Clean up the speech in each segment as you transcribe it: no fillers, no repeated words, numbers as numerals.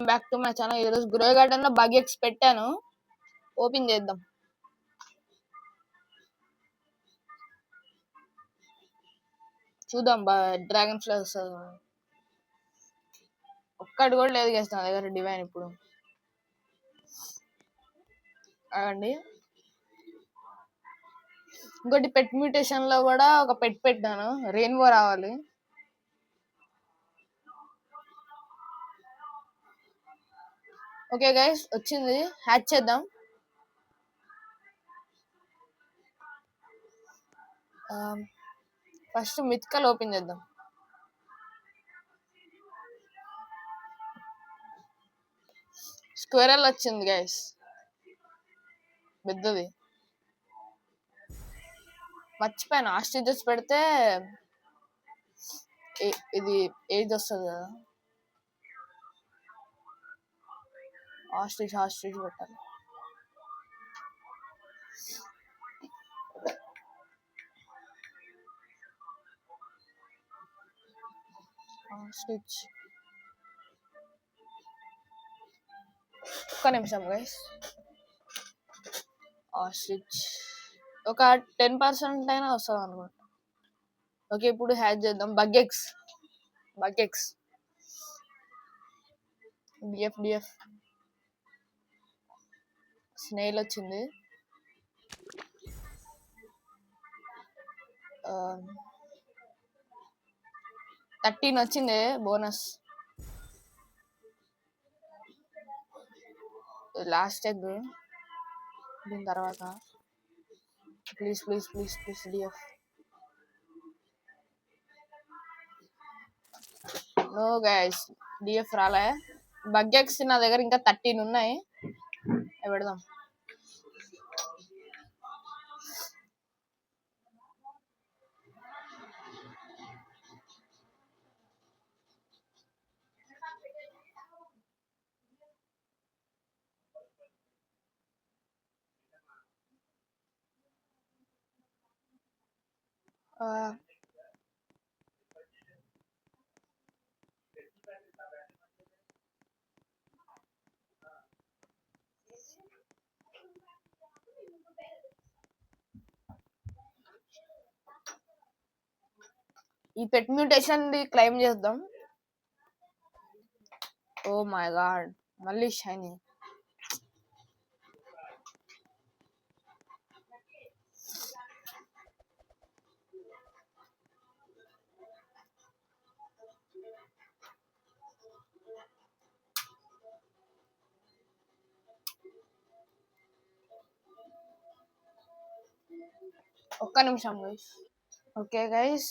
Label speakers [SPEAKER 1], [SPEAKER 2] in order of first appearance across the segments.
[SPEAKER 1] Back to my channel. ఈరోజు grow garden లో bug eggs పెట్టాను, ఓపెన్ చేద్దాం. చూద్దాం డ్రాగన్ ఫ్లవర్స్ ఒక్కటి కూడా లేదు గైస్ నా దగ్గర డివైన్. ఇప్పుడు అవండి ఇంకోటి పెట్ మ్యూటేషన్ లో కూడా ఒక పెట్ పెట్టాను, రెయిన్బో రావాలి. ఓకే గైస్ వచ్చింది, హ్యాచ్ చేద్దాం. ఫస్ట్ మిథికల్ ఓపెన్ చేద్దాం. స్క్వేరల్ వచ్చింది గైస్, పెద్దది. మర్చిపోయాను ఆస్ట్రిచెస్ పెడితే ఇది ఏజ్ వస్తుంది కదా. ఆస్ట్రిచ్ పెట్టాలి. ఆస్ట్రిచ్ ఒక్క నిమిషం గైస్. ఆస్ట్రిచ్ ఒక 10% అయినా వస్తుంది అనుకుంటా. ఓకే ఇప్పుడు హ్యాచ్ చేద్దాం. బగ్ ఎగ్స్ డిఎఫ్ స్నేల్ వచ్చింది. 13 వచ్చింది బోనస్. లాస్ట్ ఎగ్ దీని తర్వాత. Please D F. No guys D F రాలే. బగ్ ఎగ్స్ నా దగ్గర ఇంకా 13 ఉన్నాయి, అవి పెడదాం. ఈ పెట్ మ్యూటేషన్ క్లైమ్ చేద్దాం. ఓ మై గాడ్ మళ్ళీ షైనీ. ఒక్క నిమిషం గైస్. ఓకే గైస్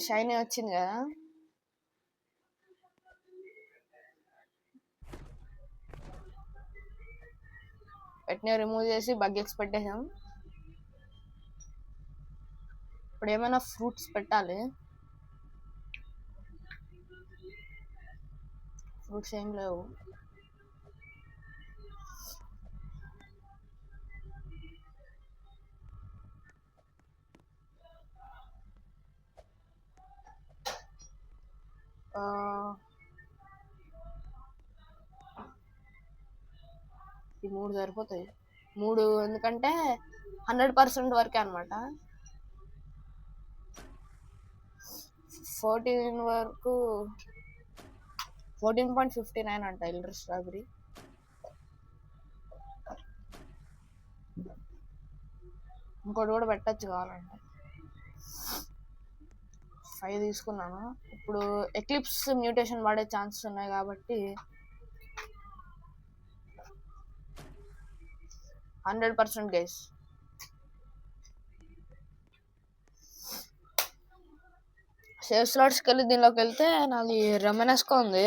[SPEAKER 1] షైనీ వచ్చింది కదా. పెట్టిన రిమూవ్ చేసి బగ్ ఎగ్స్ పెట్టేసాం. ఇప్పుడు ఏమైనా ఫ్రూట్స్ పెట్టాలి. ఫ్రూట్స్ ఏం లేవు. ఈ 3 సరిపోతాయి. 3 ఎందుకంటే 100% వరకే అనమాట. 14 వరకు 14.59 అంట ఎల్డర్ స్ట్రాబెరీ. ఇంకోటి కూడా పెట్టచ్చు కావాలంటే. 5 తీసుకున్నాను. ఇప్పుడు ఎక్లిప్స్ మ్యూటేషన్ వాడే ఛాన్సెస్ ఉన్నాయి కాబట్టి 100% గైస్. సేవ్ స్లాట్స్కి వెళ్ళి దీనిలోకి వెళ్తే నాది రెమెనస్కో ఉంది.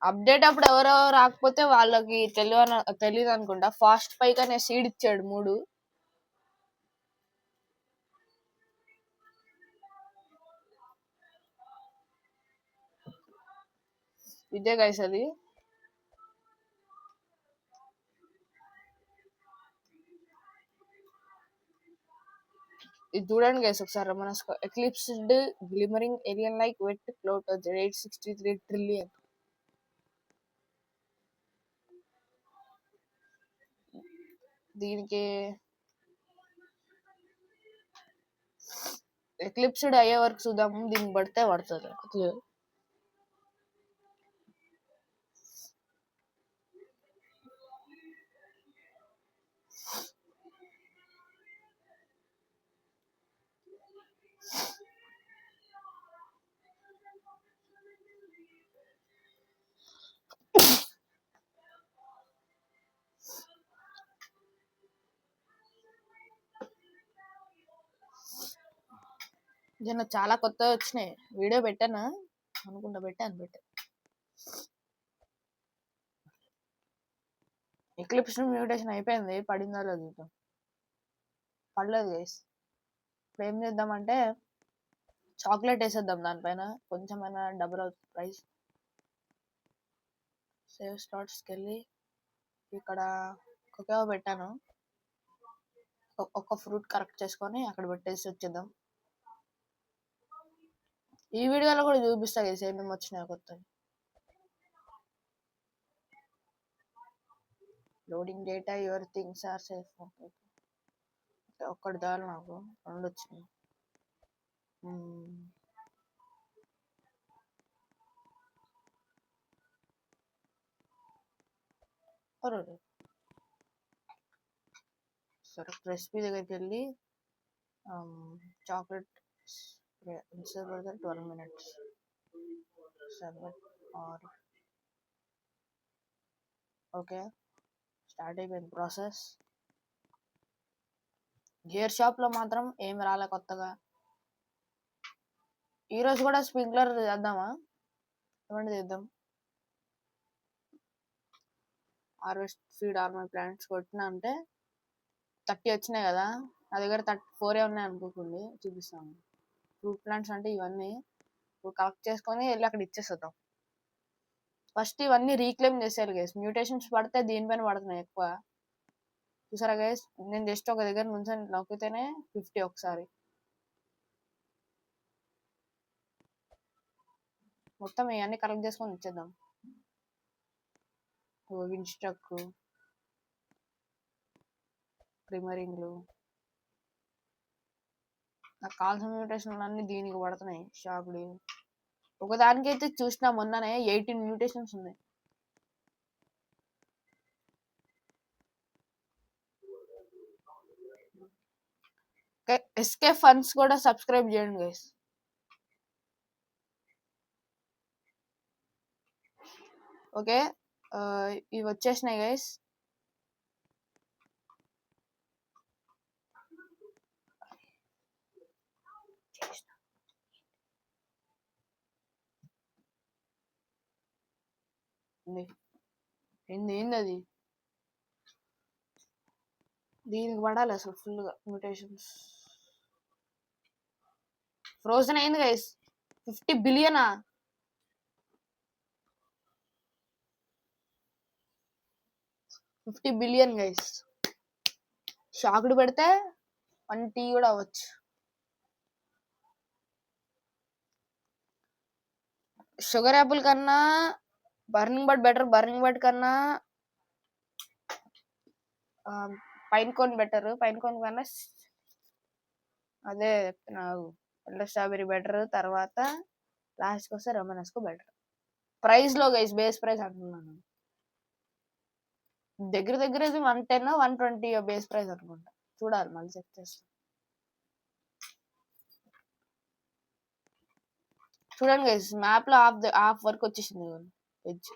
[SPEAKER 1] అప్డేట్ అప్పుడు ఎవరో రాకపోతే వాళ్ళకి తెలియదు అనుకుంటా. ఫాస్ట్ పైకి అనే సీడ్ ఇచ్చాడు 3. ఇదే గైస్ అది. ఇది చూడండి గైస్ ఒకసారి. మన eclipsed glimmering alien like wet float 863 trillion. దీనికి ఎక్లిప్స్డ్ అయ్యే వరకు చూద్దాము. దీనికి పడితే పడుతుంది. జన చాలా కొత్తగా వచ్చినాయి. వీడియో పెట్టానా అనుకుంటా, పెట్టాను. ఎక్లిప్స్ మ్యూటేషన్ అయిపోయింది. పడిందా లేదు చూద్దాం. పడలేదు గైస్. ఇప్పుడు ఏం చేద్దామంటే చాక్లెట్ వేసేద్దాం దానిపైన, కొంచెమైనా డబుల్ అవుతుంది ప్రైస్. సేవ్ స్టార్ట్స్కి వెళ్ళి ఇక్కడ కొకేవో పెట్టాను. ఒక్క ఫ్రూట్ కరెక్ట్ చేసుకొని అక్కడ పెట్టేసి వచ్చేద్దాం. ఈ వీడియోలో కూడా చూపిస్తా గైస్ ఏమేమి వచ్చినాయో కొత్తవి. Loading data, your things are safe. ఒక్కటి దాని నాకు 2 వచ్చినాయి. సరే, రెసిపీ దగ్గరికి వెళ్ళి chocolate 12 minutes 7 or okay, start అయిపోయింది ప్రాసెస్. గేర్ షాప్లో మాత్రం ఏం రాలే కొత్తగా. ఈరోజు కూడా స్ప్రింక్లర్ చేద్దామా? ఏమంటే చేద్దాం. Harvest feed or my plants కొట్టినా అంటే 30 వచ్చినాయి కదా. నా దగ్గర 34 ఉన్నాయి అనుకోకండి, చూపిస్తాను. ఫ్రూట్ ప్లాంట్స్ అంటే ఇవన్నీ ఇప్పుడు కలెక్ట్ చేసుకొని వెళ్ళి అక్కడ ఇచ్చేస్తాం. ఫస్ట్ ఇవన్నీ రీక్లెయిమ్ చేసేయాలి గైస్. మ్యూటేషన్స్ పడితే దీనిపైన పడుతున్నాయి ఎక్కువ. చూసారా గైస్, నేను జస్ట్ ఒక దగ్గర నుంచి నొక్కితేనే 50 ఒకసారి. మొత్తం ఇవన్నీ కలెక్ట్ చేసుకొని ఇచ్చేద్దాం. విండ్ స్ట్రక్, ప్రిమరింగ్లు, నాకు కావాల్సిన మ్యూటేషన్లు అన్నీ దీనికి పడుతున్నాయి. షాక్డ్ ఒకదానికైతే చూసినా మొన్ననే 18 మ్యూటేషన్స్ ఉన్నాయి. ఎస్కే ఫండ్స్ కూడా సబ్స్క్రైబ్ చేయండి గైస్. ఓకే, ఇవి వచ్చేసినాయి గైస్. ఏంది అది? దీనికి పడాలి అసలు ఫుల్గా మ్యూటేషన్స్. ఫ్రోజన్ అయింది గైస్. 50 బిలియనా? 50 billion guys. షాక్డ్ పెడితే 1 టీ కూడా అవ్వచ్చు. షుగర్ యాపిల్ కన్నా బర్నింగ్ బడ్ బెటర్. బర్నింగ్ బడ్ కన్నా pine cone better. Pine cone కన్నా అదే నాకు ఎల్లో స్ట్రాబెరీ బెటర్. తర్వాత లాస్ట్కి వస్తే రమనస్కు బెటర్. ప్రైస్లో గైస్, బేస్ ప్రైస్ అంటున్నాను. దగ్గర 110 120 బేస్ ప్రైస్ అనుకుంటా. చూడాలి, మళ్ళీ చెక్ చేస్తాను. చూడండి గైస్, మ్యాప్ లో హాఫ్ వరకు వచ్చేసింది ఎడ్జ్.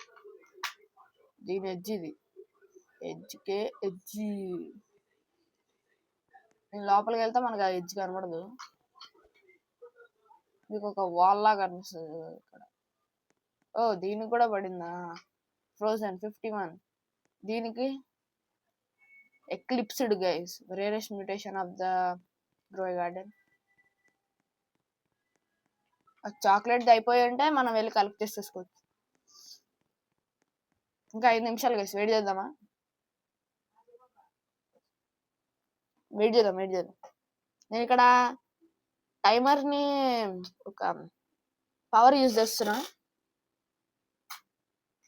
[SPEAKER 1] దీని ఎడ్జ్ ఇది. ఎడ్జ్కే ఎడ్జ్. నేను లోపలికి వెళ్తే మనకు ఆ ఎడ్జ్ కనబడదు, మీకు ఒక వాల్ లాగా కనిపిస్తుంది ఇక్కడ. ఓ, దీనికి కూడా పడిందా? ఫ్రోజన్ 51. దీనికి eclipsed guys, rarest mutation of the grow garden. Chocolate అయిపోయి ఉంటే మనం వెళ్ళి కలెక్ట్ చేసేసుకోవచ్చు. ఇంకా 5 నిమిషాలు గైస్, వెయిట్ చేద్దామా? వెయిట్ చేద్దాం. నేను ఇక్కడ టైమర్ని ఒక పవర్ యూజ్ చేస్తున్నా.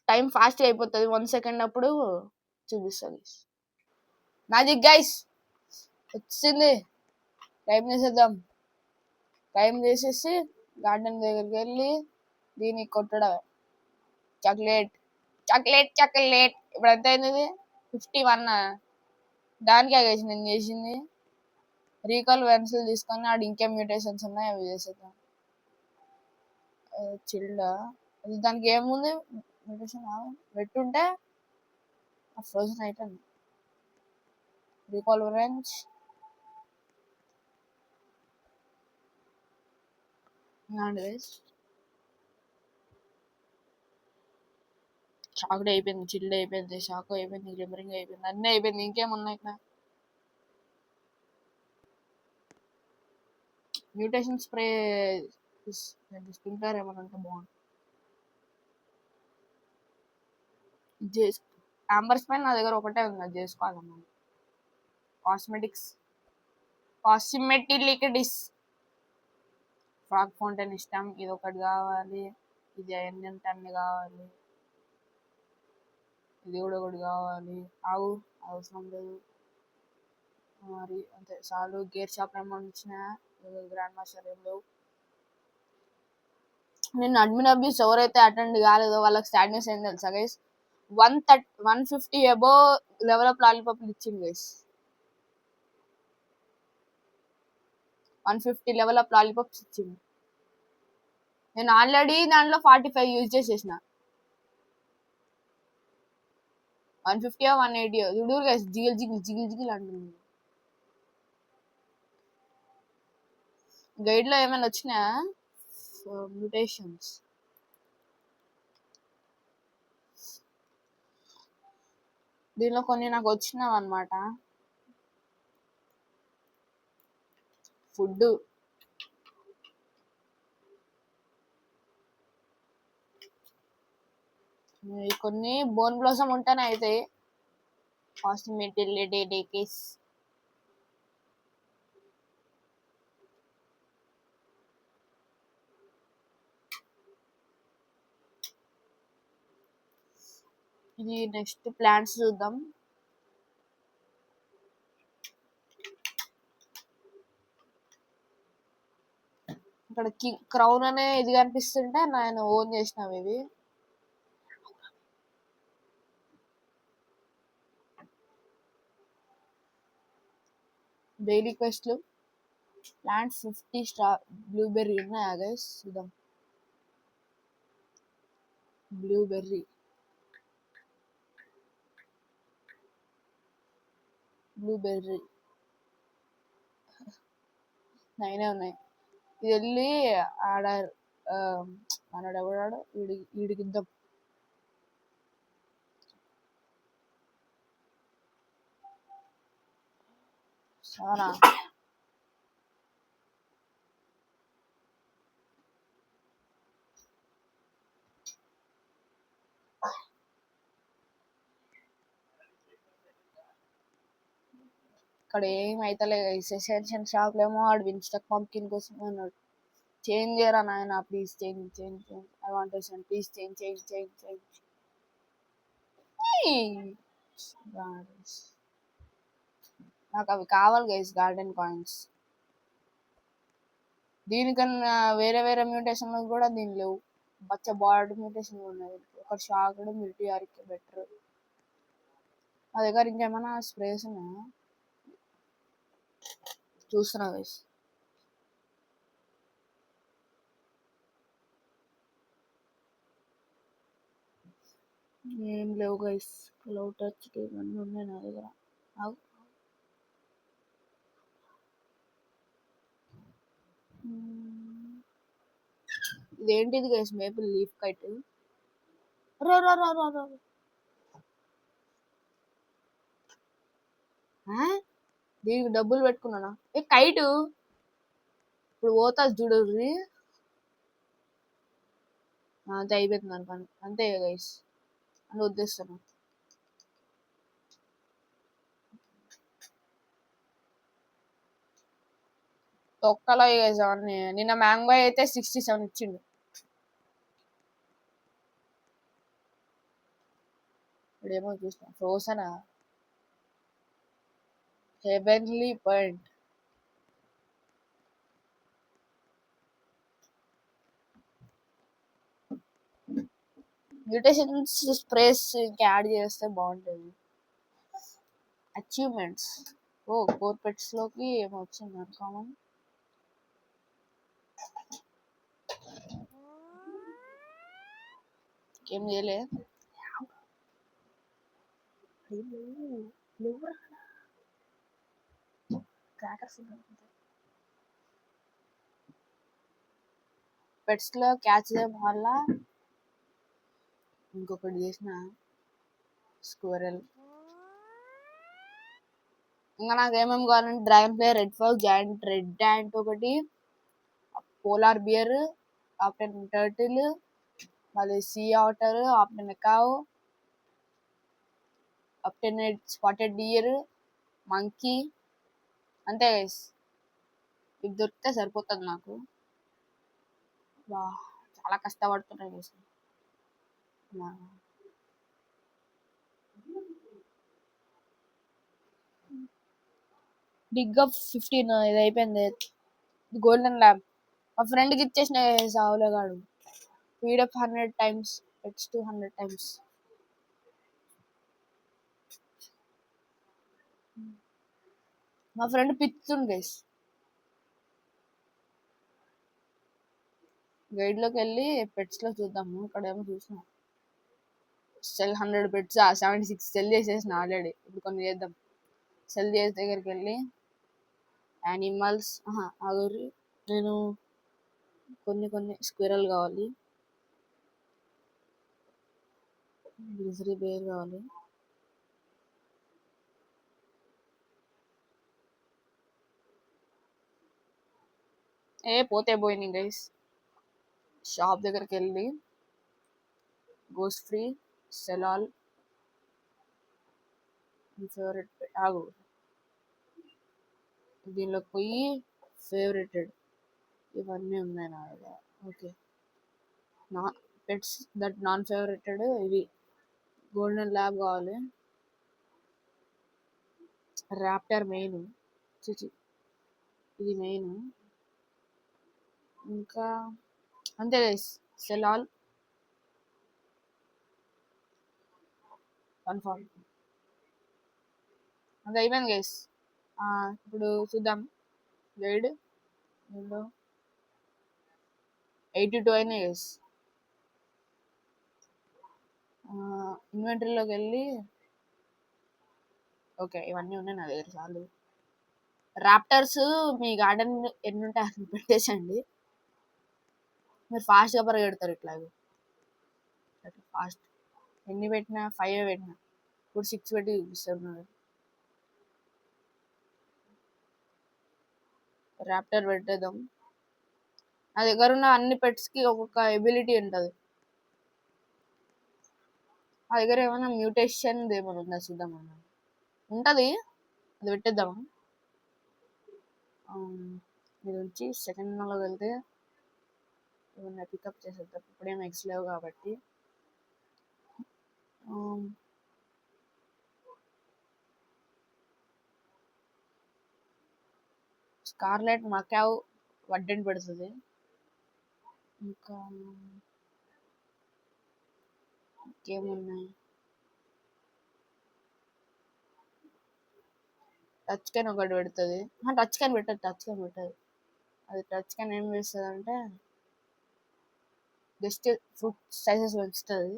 [SPEAKER 1] టైం ఫాస్ట్ అయిపోతుంది. 1 సెకండ్ అప్పుడు చూపిస్తుంది. మ్యాజిక్ గైస్ వచ్చింది. టైం చేసేద్దాం. టైం చేసేసి గార్డెన్ దగ్గరికి వెళ్ళి దీన్ని కొట్టడం. Chocolate chocolate chocolate. ఇప్పుడు ఎంత అయింది? 51. దానికే గైస్ నేను చేసింది. రీకాల్ పెన్సిల్ తీసుకొని ఆడ ఇంకేం మ్యూటేషన్స్ ఉన్నాయి అవి చేసేద్దాం. చిల్డా అది దానికి ఏముంది మ్యూటేషన్ పెట్టుంటే ఫ్రోజన్ అయిపోయింది. రీకాల్ ఆరెంజ్ చాక్లెట్ అయిపోయింది, చిల్డ్ అయిపోయింది, షాక్ అయిపోయింది, గ్లిమరింగ్ అయిపోయింది, అన్నీ అయిపోయింది. ఇంకేమున్నాయి ఇక్కడ? మ్యూటేషన్ స్ప్రే స్ప్రింక్లర్ ఏమైనా ఉంటే బాగుంది. ఆంబర్ స్ప్రే నా దగ్గర ఒకటే ఉంది, అది చేసుకోవాలమ్మా. కాస్మెటిక్స్ ఫ్రాక్ ఫౌంటైన్ ఇష్టం. ఇది ఒకటి కావాలి, ఇది ఎన్నంటే అన్ని కావాలి, ఇది కూడా ఒకటి కావాలి. అవసరం లేదు మరి, అంతే చాలు. గేర్ షాప్ ఏమన్నా వచ్చినా గ్రాండ్ మాస్టర్ ఏం లేవు. నేను అడ్మిన్ అబ్యూస్ ఎవరైతే అటెండ్ కాలేదో వాళ్ళకి సాడ్నెస్ ఏం తెలుసా గైస్? 150 అబోవ్ లెవెల్ అప్ లాలీపాప్లు ఇచ్చింది గైస్. 150 లెవెల్ అప్ లాలీపాప్స్ ఇచ్చింది. నేను ఆల్రెడీ దాంట్లో 45 యూజ్ చేసేసిన. 150 180 చూడు guys, jiggle jiggle jiggle jiggle అంటుంది. గైడ్ లో ఏమైనా వచ్చినా మ్యూటేషన్స్? దీనిలో కొన్ని నాకు వచ్చినావు అనమాట. ఫుడ్ కొన్ని బోన్ బ్లాసమ్ ఉంటేనే అవుతాయి. కాస్మెటిక్స్ ఇది నెక్స్ట్ ప్లాంట్స్ చూద్దాం. ఇక్కడ క్రౌన్ అనే ఇది కనిపిస్తుంటే నేను ఓన్ చేసినవి ఇవి. డైలీ క్వెస్ట్లు. ప్లాంట్స్ 50 స్టార్ బ్లూబెర్రీ ఉన్నాయా గైస్? చూద్దాం. బ్లూబెర్రీ నైనే ఉన్నాయి. ఇది వెళ్ళి ఆడ మనడు ఎవడాడు వీడికిద్దాం. సరేనా? ఇక్కడ ఏమైతలే ఎసెన్షియల్ షాప్ ఏమో వాడు విన్స్టక్ పంకిన్ కోసం అన్నాడు. చేంజ్ చేయరా నాయన please, change I want please change. నాకు అవి కావాలి గైస్, గార్డెన్ కాయిన్స్. దీనికన్నా వేరే వేరే మ్యూటేషన్ కూడా దీని లేవు. బచ్చ బార్డ్ మ్యూటేషన్ ఉన్నది. ఒక షాక్ మిలిటరీ బెటర్. నా దగ్గర ఇంకేమైనా స్ప్రేస్ ఉన్నాయా చూస్తున్నా గైస్. ఏం లేవు గైస్. లవ్ టచ్ ఇవన్నీ ఉన్నాయి నా దగ్గర. ఇదేంటిది గైస్? Maple leaf kite. దీనికి డబ్బులు పెట్టుకున్నానా? కైటు ఇప్పుడు పోతా చూడు. అంతే అయిపోతుంది దాని పని. అంతే గైస్ అని వదిలేస్తాను. తొక్కలో గైస్ అవన్నీ. నిన్న మ్యాంగో అయితే 67 ఇచ్చిండు. ఇప్పుడేమో చూస్తాం. ఫ్రోజనా హెవెన్లీ పాయింట్. మ్యూటేషన్స్ స్ప్రేస్ ఇంకా యాడ్ చేస్తే బాగుంటుంది. అచీవ్మెంట్స్. ఓ కోర్ పెట్స్ లోకి ఏమో వచ్చింది అన్కామన్. ఏం చేయలే. పెట్స్ లో క్యాచ్ చేయడం వల్ల ఇంకొకటి చేసిన స్క్వరల్. ఇంకా నాకు ఏమేమి కావాలంటే dragonfly, red frog, giant red ant ఒకటి, పోలార్ బియర్, ఆప్టెన్ టర్టిల్, మళ్ళీ సీ ఆటర్, ఆప్టెన్ కావ్, ఆప్టెన్ స్పాటెడ్ డియర్, మంకీ. అంతే గైస్, ఇది దొరికితే సరిపోతుంది నాకు. బా చాలా కష్టపడుతున్నాయి గైస్. బిగ్ అప్ 15 ఇది అయిపోయింది. గోల్డెన్ ల్యాబ్ మా ఫ్రెండ్కి ఇచ్చేసిన సావులేగాడు. Speed up 100 times, pets 200 times. మా ఫ్రెండ్ పిచ్చుంది గైస్. గైడ్ లోకి వెళ్ళి పెట్స్ లో చూద్దాము. ఇక్కడ ఏమో చూసినా సెల్ 100 పెట్స్, 76 సెల్ చేసేసిన ఆల్రెడీ. ఇప్పుడు కొన్ని చేద్దాం. సెల్ చేసే దగ్గరికి వెళ్ళి యానిమల్స్ ఆగరి, నేను కొన్ని స్క్విరల్ కావాలి, గ్రిజరీ బేర్ కావాలి. పోతే పోయింది గైస్. షాప్ దగ్గరికి వెళ్ళి goes free, cell all, favourite ఆగు, దీనిలోకి పోయి ఫేవరెటెడ్ ఇవన్నీ ఉన్నాయి నా దగ్గర. ఓకే, నా పెట్స్ దట్ నాన్ ఫేవరెటెడ్ ఇవి. గోల్డెన్ ల్యాబ్ కావాలి, ర్యాప్టర్ మెయిన్, ఇది మెయిన్. ఇంకా అంతే గైస్, సెల్ ఆల్, కన్ఫర్మ్. అంత అయిపోయింది గైస్. ఇప్పుడు చూద్దాం. గైడ్ 82 అయినాయి గైస్. ఇన్వెంటరీలోకి వెళ్ళి ఓకే ఇవన్నీ ఉన్నాయి నా దగ్గర చాలు. రాప్టర్స్ మీ గార్డెన్ ఎన్ని ఉంటాయి అన్ని పెట్టేసండి. మీరు ఫాస్ట్గా పరిగెడతారు ఇట్లాగే. ఫాస్ట్ ఎన్ని పెట్టినా 5 పెట్టినా ఇప్పుడు 6 పెట్టి చూపిస్తున్నారు. రాప్టర్ పెట్టేద్దాం. నా దగ్గర ఉన్న అన్ని పెట్స్కి ఒక్కొక్క ఎబిలిటీ ఉంటుంది. నా దగ్గర ఏమైనా మ్యూటేషన్ ఏమైనా ఉందా చూద్దాం. ఉంటుంది, అది పెట్టేద్దామా. ఇది వచ్చి సెకండ్ లోకి వెళ్తే ఏమన్నా పికప్ చేసేద్దాం. ఇప్పుడేమో ఎక్స్ లేవు కాబట్టి. స్కార్లెట్ మకావ్ వడ్డెని పెడుతుంది. ఇంకా ఇంకేమున్నాయి, టచ్ క్యాన్ ఒకటి పెడుతుంది. టచ్ క్యాన్ పెట్టదు. అది టచ్ క్యాన్ ఏం చేస్తుంది అంటే జస్ట్ ఫ్రూట్ సైజెస్ పెంచుతుంది.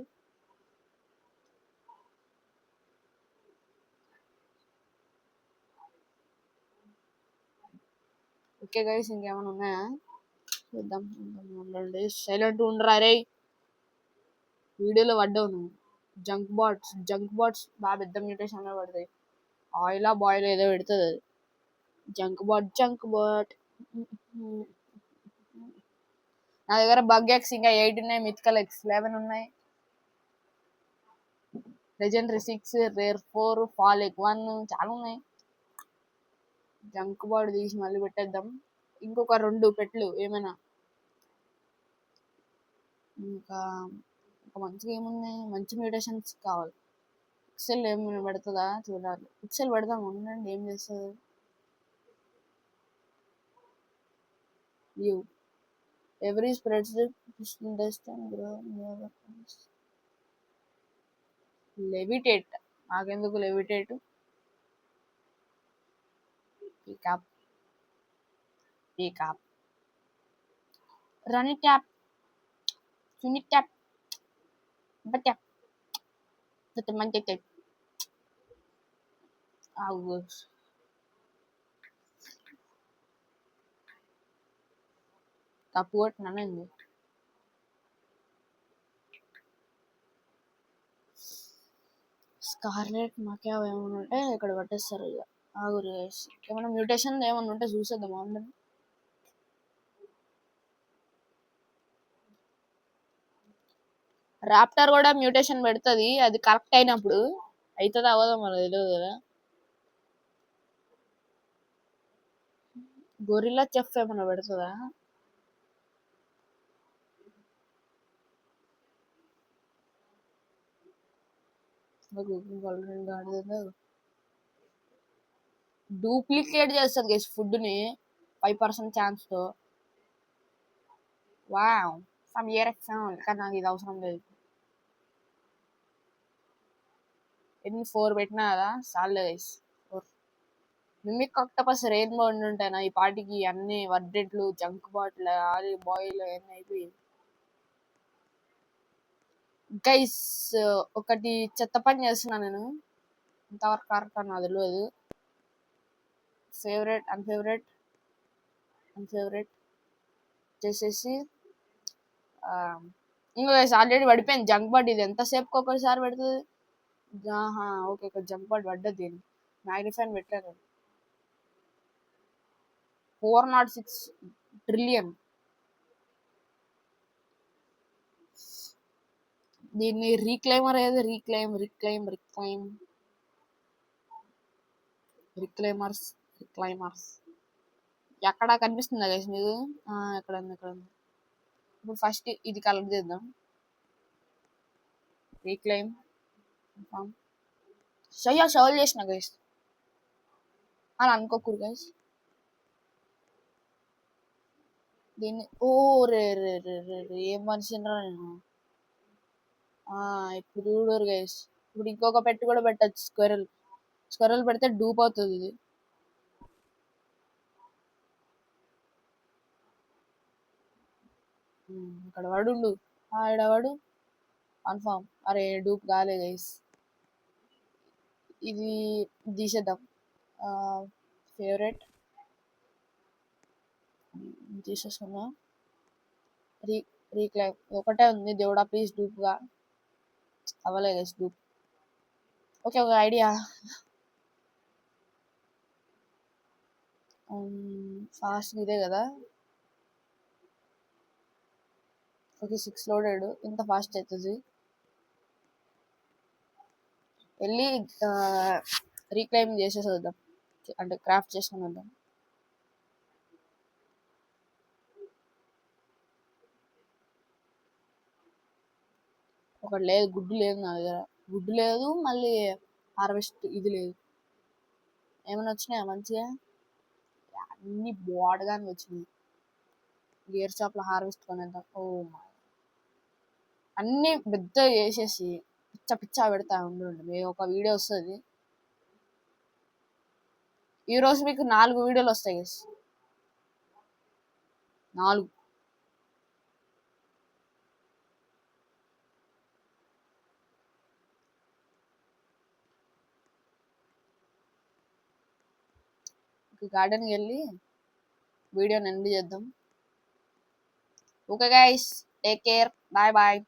[SPEAKER 1] ఓకే గైస్, ఇంకేమైనా ఉన్నాయా చూద్దాం. సైలెంట్ ఉండరా రే, వీడియోలో పడ్డావు నువ్వు. జంక్ బాట్స్ బాగా పెద్ద మ్యూటేషన్ పడతాయి. ఆయిలా బాయిల్ ఏదో పెడుతుంది అది. Junk bot. నా దగ్గర బగ్ ఎక్స్ ఇంకా 8 ఉన్నాయి, మిథికల్ ఎక్స్ 11 ఉన్నాయి, లెజెండరీ 6, రేర్ 4, ఫాల్ ఎక్ 1 చాలా ఉన్నాయి. జంక్ బాట్ తీసి మళ్ళీ పెట్టేద్దాం. ఇంకొక 2 పెట్లు ఏమైనా. ఇంకా మంచిగా ఏమున్నాయి, మంచి మ్యూటేషన్స్ కావాలి. పిక్సెల్ ఏమైనా పెడుతుందా చూడాలి. పిక్సెల్ పెడదాం ఉండండి, ఏం చేస్తుంది. Leave every spreads dust and grow new levitate. నాకెందుకు levitate? Pick up pick up run tap unit tap but tap మంచి టైప్ తప్పు కొట్టినానండి. స్కార్లెట్ మాకే ఏమైనా ఉంటే ఇక్కడ పట్టేస్తారు ఇక. ఆగురు ఏమైనా మ్యూటేషన్ ఏమైనా ఉంటే చూసేద్దాం ఆల్రెడీ. రాప్టర్ కూడా మ్యూటేషన్ పెడుతుంది, అది కరెక్ట్ అయినప్పుడు. అవుతుందా అవ్వదో మనకు తెలియదు కదా. గొరిల్లా చెఫ్ ఏమైనా పెడుతుందా? డూప్లికేట్ చేస్తుంది గైస్ ఫుడ్ని 5% ఛాన్స్తో. వావ్ సమ్ ఇయర్ కానీ నాకు ఇది అవసరం లేదు. ఎన్ని 4 పెట్టినా కదా చాలే గైస్. 4 మిమిక్ ఆక్టోపస్ రెయిన్బో ఉండుంటాయినా ఈ పాటికి అన్ని వర్డెట్లు జంక్ బాటిల్ ఆలి బాయిల్ అన్నీ అయిపోయి. గైస్ ఒకటి చెత్త పని చేస్తున్నా నేను, ఇంతవరకు కరెక్ట్ నాకు తెలియదు. ఫేవరెట్ అన్ఫేవరెట్ చేసేసి ఇంకో గైస్ ఆల్రెడీ పడిపోయింది జంక్ బాట్. ఇది ఎంతసేపుకి ఒకసారి పెడుతుంది? ఓకే ఒక జంక్ బాట్ పడ్డది. దీన్ని మ్యాగ్నిఫైన్ పెట్టాను. 406 ట్రిలియన్. దీన్ని రీక్లైమర్ ఏది రిక్లైమర్స్ ఎక్కడ కనిపిస్తుందా గైస్ మీకు? ఎక్కడ ఉంది. ఇప్పుడు ఫస్ట్ ఇది కలెక్ట్ చేద్దాం. రీక్లైమ్ షవల్ చేసిన గైస్ అని అనుకోకూడదు గైస్. దీన్ని రే రే రే రే రే ఏం మనిషిరా నేను. ఇప్పుడు చూడరు గైస్. ఇప్పుడు ఇంకొక పెట్టి కూడా పెట్టచ్చు. స్క్వెరల్ పెడితే డూప్ అవుతుంది ఇది. ఇక్కడ వాడు వాడు కన్ఫామ్. అరే డూప్ కాలే గైస్. ఇది తీసేద్దాం. ఫేవరెట్ తీసేసుకున్నా. రీక్లైమ్ ఒకటే ఉంది. దేవుడా ప్లీజ్ డూప్గా అవ్వలే గైస్ డూప్. ఓకే ఒక ఐడియా. ఫాస్ట్ ఇదే కదా. Okay 6 loaded. ఇంత ఫాస్ట్ అవుతుంది. వెళ్ళి రీక్లైమ్ చేసేసి వద్దాం, అంటే క్రాఫ్ట్ చేసుకుని వద్దాం. ఒకటి లేదు, గుడ్డు లేదు నా దగ్గర. గుడ్డు లేదు, మళ్ళీ హార్వెస్ట్ ఇది లేదు. ఏమైనా వచ్చినాయా మంచిగా? అన్ని బాడగానే వచ్చినాయి. గేర్ షాప్లో హార్వెస్ట్ కొనేద్దాం. అన్ని పెద్ద చేసేసి పిచ్చ పెడతా ఉండండి. ఒక వీడియో వస్తుంది ఈరోజు. మీకు 4 వీడియోలు వస్తాయి గైస్. 4 గార్డెన్కి వెళ్ళి వీడియోని ఎండ్ చేద్దాం. Okay guys, take care, bye bye.